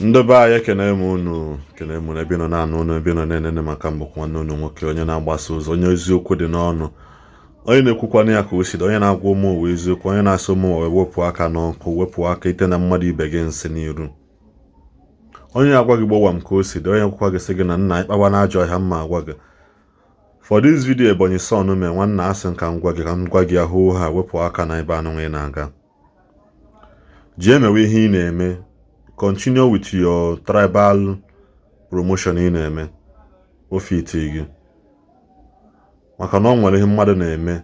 Ndị be anyị ekene m unu ebe nọ na-anụ unu ebe nọ na-enene maka mbụkwa nwanne unu nwoke onye na-agbasa ụzọ onye eziokwu dị n'ọnụ onye na-ekwukwana ya ka o siri onye na-agwa ụmụ ụwa eziokwu onye na-asị ụmụ ụwa wepụ aka n'ọkụ wepụ aka ite na mmadụ ibe gị nsị n'iru onye agwa gị gbawa m ka o siri onye akwụkwọ gị sị gị na nna ịkpawa na ajọ ọhịa mma agwa gị. For this video Ebonyi son me nwanna asị ka m gwa gị ahụ ha wepụ aka na ebe anụ ị na-aga. Ji emewe ihe ị na-eme. Continue with your tribal promotion ị na-eme ofiti gị maka na ọ nwere ihe mmadụ na-eme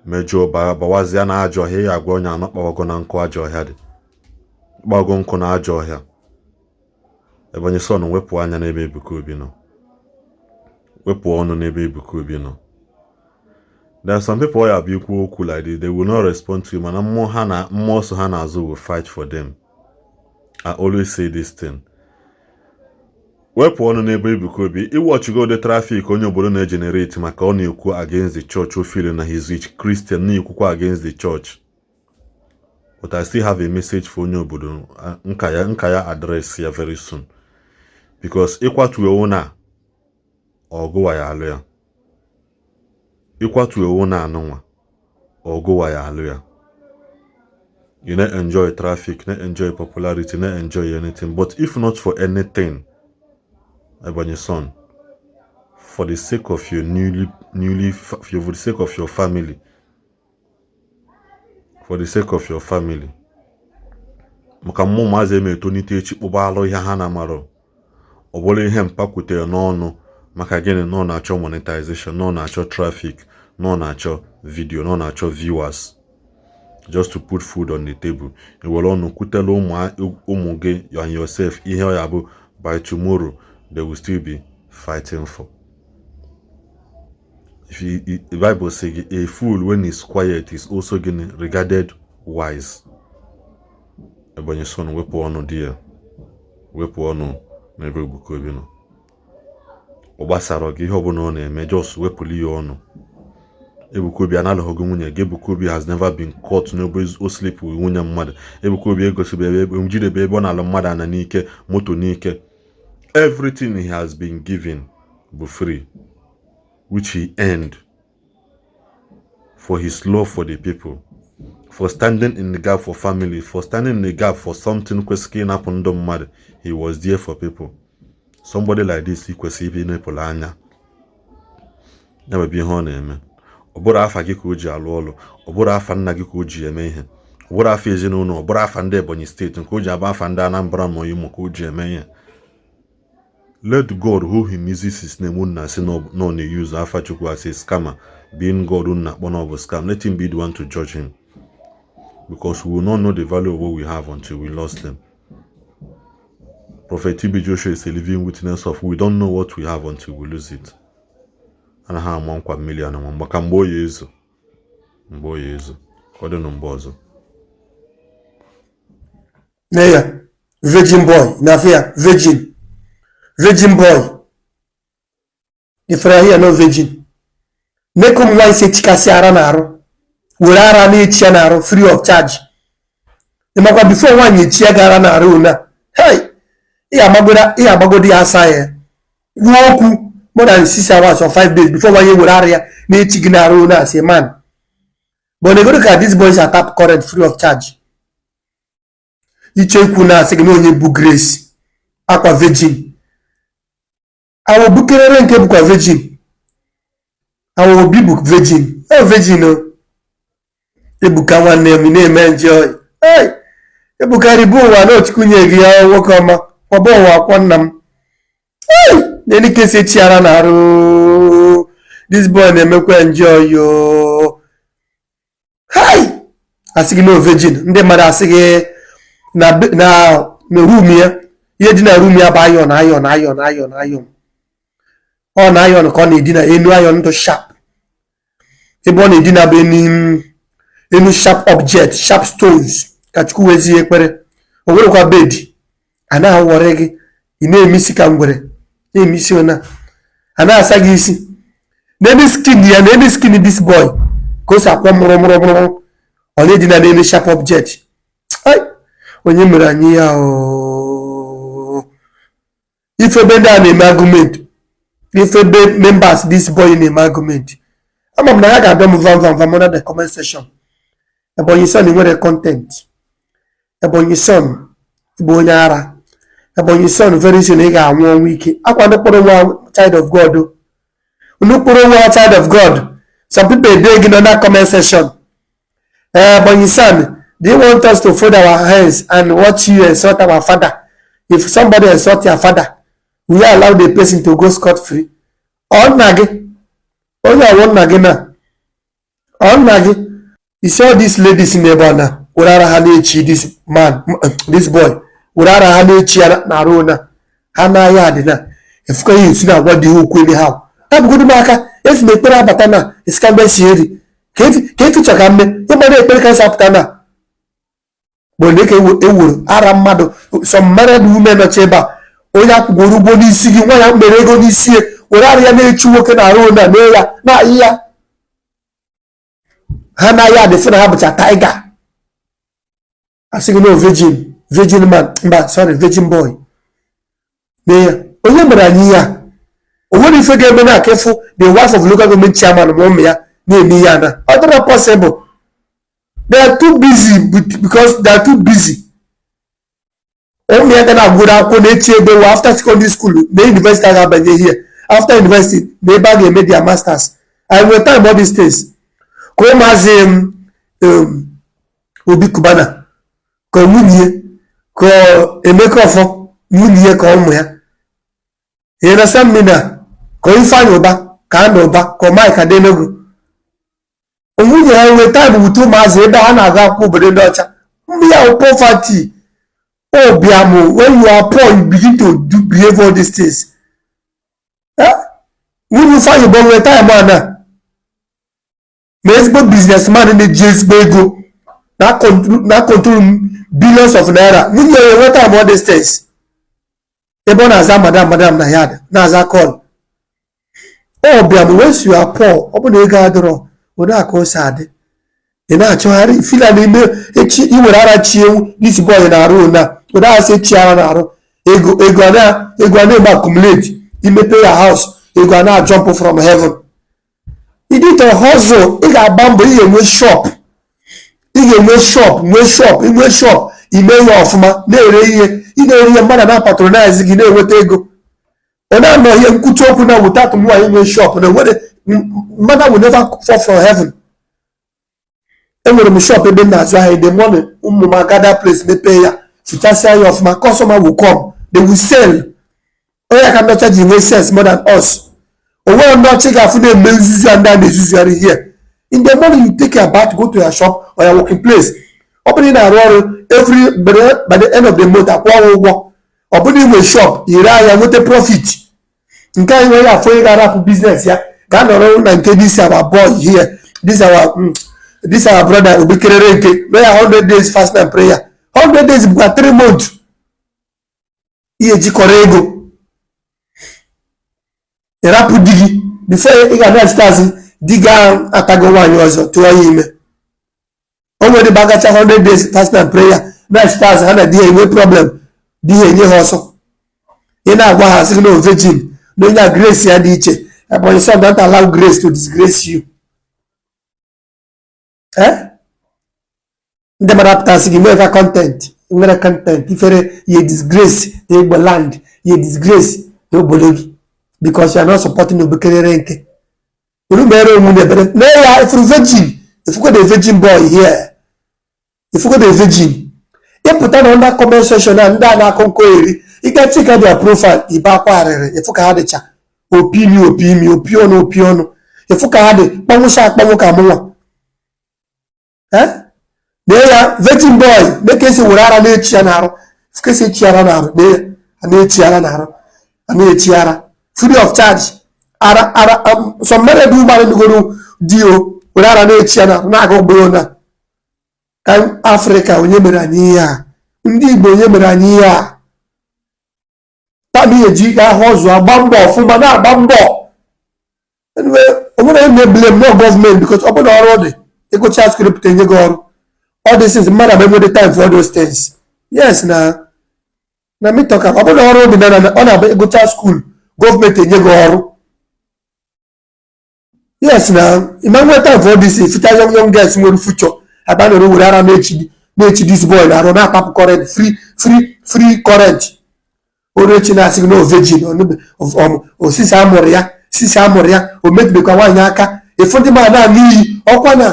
mejọ bawazịa na ajọ ọhịa ya agwa onye anọkpawago na nkụ ajọ ọhịa dị gbago nkụ na ajọ ọhịa. Ebonyi son wepụ anya n'ebe Ebuka Obi nọ, wepụ ọnụ n'ebe Ebuka Obi nọ. There are some people who ikwu okwu like this, they will not respond to you mana mmụọ so ha na-azụ will fight for them. I always say this thing. Wepụ ọnụ n'ebe Ebuka Obi iwọchigo the traffic onye obodo na-egenerate maka ọ na-ekwu against the church o feel na he's rich Christian na-ekwukwa against the church. But I still have a message for onye obodo nka ya address ya very soon. Because ịkwatu ewu na ọgụwa ya alụ ya. Ịkwatu ewu na anụnwa ọgụwa ya alụ ya. You not enjoy traffic, not enjoy popularity, not enjoy anything. But if not for anything, Ebonyi son, for the sake of your for the sake of your family, for the sake of your family, maka mmụ maazị eme etonite echi kpụba alụ ihe ha na maro. Ọ bụrụ ihe mpakwute n'ọnụ maka gịnị nọ na-achọ monetization, nọ na-achọ traffic, nọ na-achọ video, nọ na-achọ viewers. Just to put food on the table. You will only kutelo umuge and yourself. By tomorrow, they will still be fighting for. The Bible says a fool when he's quiet is also regarded wise. Ebonyi son wepo ono dear. Wepo ono nebe Ebuka Obi no. Obasaro gi hobo no na just wepuli ono. Ebuka Obi analogo nwunye gị. Ebuka Obi has never been caught nobody's sleep with nwunye mmadụ. Ebuka Obi egosibe ebe mjidebe ebe ọ na-alụ mmadụ ana n'ike moto n'ike. Everything he has been given bụ free which he earned for his love for the people, for standing in the gap for family, for standing in the gap for something kwesịrị ịnapụ ndụ mmadụ. He was there for people. Somebody like this he kwesịrị ibe n'epụla anya ya bụ ihe ọ na-eme. Ọbụrụ afa gị ka o ji alụ ọlụ, ọbụrụ afa nna gị ka o ji eme ihe, ọbụrụ afa ezinụlọ, ọbụrụ afa ndị Ebonyi steeti nke o ji aba afa ndị Anambra ma Imo ka o ji eme ihe. Let God who he uses his name na say no use afa Chukwu as a scammer, being God na akpọ na ọ bụ scam. Let him be the one to judge him, because we will not know the value of what we have until we lost them. Prophet TB Joshua is a living witness of we don't know what we have until we lose it. Ana ha ama nkwa million na mgbaka mgbe oyi ezo kwado no mgbe ọzọ. Neya virgin boy na fear virgin boy if I hear no virgin make um one say chikasi ara na arụ were ara na echi na arụ free of charge. Imakwa before one echi gara na arụ na hey iya magodi asa ya woku more than 6 hours or 5 days before one year with area na chiginaru na as a man. But they go look at these boys are tap current free of charge. Ichekwu na say no onye bu grace akwa virgin. Awo bukerere nke bukwa virgin. Awo obi book virgin. Oh virgin no. Ebuka nwanne m na-eme enjoy. Hey! Ebuka ribu wa no chikunye gi ya nwoke ọma. Obo wa akwa nna m. Hey! Any case chiara na arụ. This boy na-emekwa enjoy yo. Hi! Asigi no virgin. Ndị mmadụ asigi na room ya. Ihe dị na room ya bụ iron. Ọ na iron ka ọ na-edina enu iron to sharp. Ebe ọ na-edina bụ enu sharp object, sharp stones. Ka Chukwu wezi ekpere. O nwere kwa bed. Ana awore gị. Ị na-emisi ka ngwere. Na-emisi ona. Ana asa gị isi. N'ebe skin this boy. Ka o si akwa mụrụ. Ọ na-edina n'enu sharp object. Ay! Onye mere anyị ya o. If a bend an argument, if a members this boy in a argument. I'm not going to van the comment section. About your son in the content. About your son, Bonyara. About your son very soon. I got 1 week. I want to put a child of God. Look put a child of God. Some people digging on that comment section. But your son, they want us to fold our hands and watch you insult our father. If somebody insult your father, we allow the person to go scot-free. On Nagi. Only one Nagi now. On Nagi. You saw these ladies in the banner. Urara Hanechi, this man, this boy. Urara Hanechi Narona. Hana Yadina. If you see now what do you queen how? I'm good marker. Yes, me put a batana. It's can be shady. Can't you check on me? Nobody Americans up tana. But they can Aramado. Some married women or chamber. Oya Gurubo ni sigi waya merego ni sie. Urara ya nechu woke na Rona. Neya. Na iya. Hana ya the friend have a tiger. I say no virgin man, sorry, virgin boy. There, only Marania. When you forget me now, careful, the wife of local government chairman of Omia, near Miana. How not possible? They are too busy because they are too busy. Omia can have good out after secondary school, the university have been here. After university, they made their masters. I will time all these things. Come as Obi Kubana, ko Munye, ko Emekofo, Munye ko Omuya. You understand me now? Ko Ifan Oba, Kando Oba, ko Mike Adenogu. Omunye have time with 2 months, Hana Gaku, but the we are poverty. Oh, Biamo, when you are poor, you begin to behave all these things. When you find your time, man. Mesbo businessman in the JSB go now control billions of naira. We know what time all these things. Ebon as madam Nayad, Naza call. Oh, Biam, once you are poor, open the gadro, when I call sad. And actually, feel an email, you would have chill this boy in our room now. Without say Chiaro, Iguana accumulate. He may pay a house, Iguana jump from heaven. He did a hustle. He got bamboo. He went shop. He went shop. He made off ma. He never man and patronize. He never would go. And I know he could talk now without more. He went shop. And what mother will never fall from heaven. And when we shop, then that's why the money. My gather place they pay ya. So just say off my customer will come. They will sell. Oh, I cannot charge you sense more than us. Or when not check out for the men's and then usually here. In the morning, you take a bath, go to your shop or your working place. Opening a roll every by the end of the month, opening a shop, you run with a profit. In kind of way, for you business, yeah. Got around and this our boy here. This our brother will be carrying 100 days fast and prayer. 100 days, but 3 months. Iji Korego. Rapu digi before you get stars diga atago one yozo to him. Over the bagacha 100 days fast and prayer. That stars had a day no problem. Dia nye hustle. Ina gwa has no virgin. No ina grace ya diche. But you don't allow grace to disgrace you. The maraptas give me content. If you disgrace the Igbo land, you disgrace the Bobble. Because you are not supporting the Bukereke. You know, if you're virgin, if you got a virgin boy here, if you got a virgin, you put on that comment section and then I can call you. You can check out their profile. If you can have a chat, opinion. If you can have it, Pamusa. There are virgin boy, make us Urara Chianaro, Skisi Chiaranaro, there, and Chiara. Free of charge. Some men do man go to Dio without an H&R, Nago Brona. Come Africa, when you Merania. Ndi Igbo, Merania. Tabi a Giga Hosu, a bambo, Fumana, bambo. Anyway, I'm going to blame no government because open already. You go charge script and you go. All these things, man, I remember the time for all those things. Yes, now. na me talk about the ọrụ omenala na ọ na-abụ ịgụcha school gọọmenti enye gị ọrụ. Yes, now imagine time for this fita young guys nwere future abanoro were ara na-echi this boy na arụ na-apapụ current free current oru echi na-asị no virgin osisi amụrụ ya o metụbekwa nwaanyị aka efu ndị mmadụ na-aṅụ iyi ọkwa na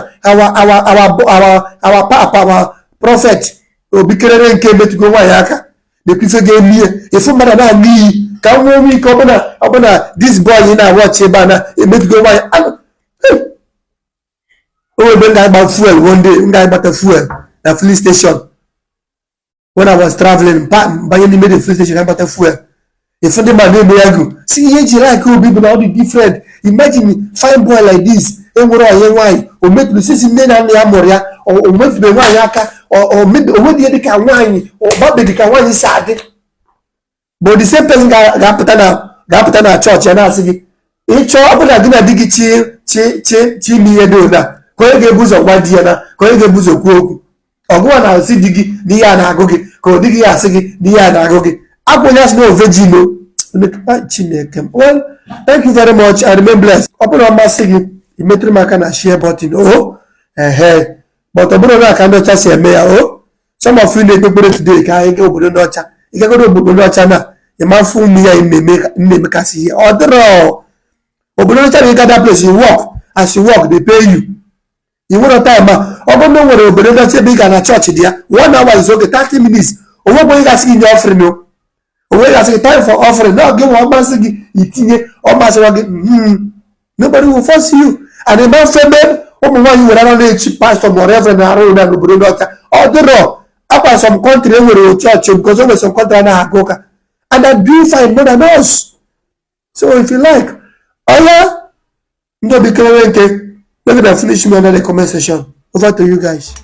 our papa our prophet obikerere nke metụgo nwaanyị aka na-ekwife ga-emi ya efu mmadụ na-aṅụ iyi ka nwa onwe ike ọbụna this boy na-awọchi ebe a na-emetụgo nwaanyị ebe nga fuel one day nga gbata fuel na filling station when I was traveling banye n'ime the filling station gbata fuel if ndị man na-eme ya go see ihe ji like obi bụ na ọ dị different. Imagine fine boy like this enwere onye nwaanyị o metụrụ sisi nne na nna ya mụrụ ya o metụrụ nwaanyị aka o nwedị ihe dịka nwaanyị ọgbabe dịka nwaanyị si adị but the same person ga-apụta na chọọchị ya na-asị gị ịchọọ ọ bụla gị na di gị chi ime ihe dị ụda ka onye ga-ebu ụzọ gwa di ya na ka onye ga-ebu ụzọ kwuo okwu ọgụwa na-asị di gị n'ihe a na-agụ gị ka ọ dịghị ya asị gị n'ihe a na-agụ gị akwa onye asị na ovejin Chineke. Well, thank you very much. I remain blessed. ọ bụrụ mmasị gị imetụrụ m aka na share button but ọ bụrụ na aka ndị ọcha si eme ya some of you na-ekpe ekpere today ka anyị gaa obodo ndị ọcha ịgagoro obodo ndị ọcha na ịmafụ ụmụ ya na-emekasị ihe ọ dịrọ obodo ndị ọcha na ịga that place you work as you work they pay you. You nwere time ma ọ bụrụ na nwere obodo ndị ọcha ebe ị ga na chọọchị dị ya 1 hour is okay 30 minutes onwe bụ onye gasị gị nye offering onwe gasị gị time for offering na gị nwa ọmasị gị itinye ọmasịwa gị nobody will force you. And ịma mfebe ụmụ nwaanyị were ara na-echi pastor ma reverend na arụ na n'obodo ndị ọcha ọ dịrọ akwa some country enwere chọọchị because o nwere some country anaghị aga ụka and I do find more than us. So if you like ndị obi kelere nke, let me finish me under the comment section. Over to you guys.